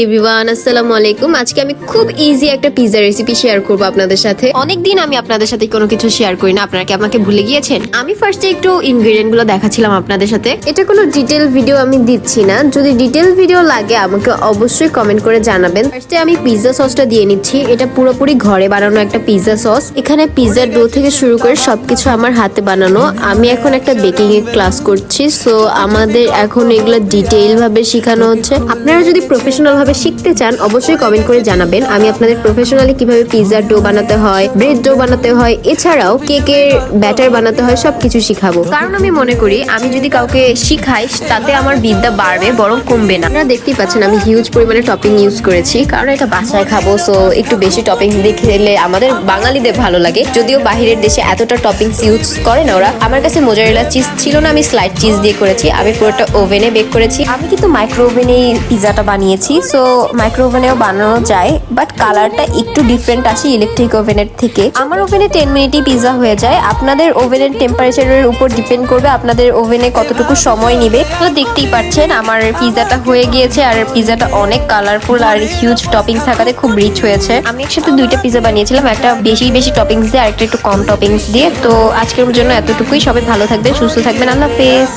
Everyone, আসসালামু আলাইকুম। আজকে আমি খুব ইজি একটা পিৎজা রেসিপি শেয়ার করব আপনাদের সাথে। অনেকদিন আমি আপনাদের সাথে কোনো কিছু শেয়ার করি না, আপনারা কি আমাকে ভুলে গিয়েছেন? আমি ফার্স্টে একটু ইনগ্রেডিয়েন্ট গুলো দেখাচ্ছিলাম আপনাদের সাথে। এটা কোনো ডিটেল ভিডিও আমি দিচ্ছি না, যদি ডিটেল ভিডিও লাগে আমাকে অবশ্যই কমেন্ট করে জানাবেন। ফার্স্টে আমি পিৎজা সসটা দিয়ে নিচ্ছি। এটা পুরোপুরি ঘরে বানানো একটা পিৎজা সস। এখানে পিৎজার ডো থেকে শুরু করে সবকিছু আমার হাতে বানানো। আমি এখন একটা বেকিং এর ক্লাস করছি, সো আমাদের এখন এগুলো ডিটেইল ভাবে শেখানো হচ্ছে। আপনারা যদি প্রফেশনাল ভাবে শিখতে চান অবশ্যই কমেন্ট করে জানাবেন। আমি আপনাদের প্রফেশনালি কিভাবে পিৎজার ডো বানাতে হয়, ব্রেড ডো বানাতে হয়, এছাড়াও কেকের ব্যাটার বানাতে হয় সবকিছু শিখাবো। কারণ আমি মনে করি আমি যদি কাউকে শিখাই তাতে আমার বিদ্যা বাড়বে, বরং কমবে না। আপনারা দেখতেই পাচ্ছেন আমি হিউজ পরিমাণে টপিং ইউজ করেছি, কারণ এটা বাসায় খাবো, সো একটু বেশি টপিং দিয়ে খেলে আমাদের বাঙালিদের ভালো লাগে। যদিও বাহিরের দেশে এতটা টপিংস ইউজ করে না ওরা। আমার কাছে মোজারেলা চিজ ছিল না, আমি স্লাইড চিজ দিয়ে করেছি। আমি পুরোটা ওভেনে বেক করেছি। আমি কিন্তু মাইক্রো ওভেনেই পিৎজাটা বানিয়েছি, সো মাইক্রো ওভেনেও বানানো যায়, বাট কালারটা একটু ডিফারেন্ট আসে ইলেকট্রিক ওভেনের থেকে। আমার ওভেনে 10 মিনিটই পিৎজা হয়ে যায়। আপনাদের ওভেনের টেম্পারেচারের উপর ডিপেন্ড করবে আপনাদের ওভেনে কতটুকু সময় নিবে। তো দেখতেই পাচ্ছেন আমার পিৎজাটা হয়ে গিয়েছে, আর পিৎজাটা অনেক কালারফুল আর হিউজ টপিংস থাকাতে খুব রিচ হয়েছে। আমি একসাথে দুইটা পিৎজা বানিয়েছিলাম, একটা বেশি টপিংস দিয়ে আর একটা একটু কম টপিংস দিয়ে। তো আজকের জন্য এতটুকুই। সবাই ভালো থাকবেন, সুস্থ থাকবেন, আল্লাহ হাফেজ।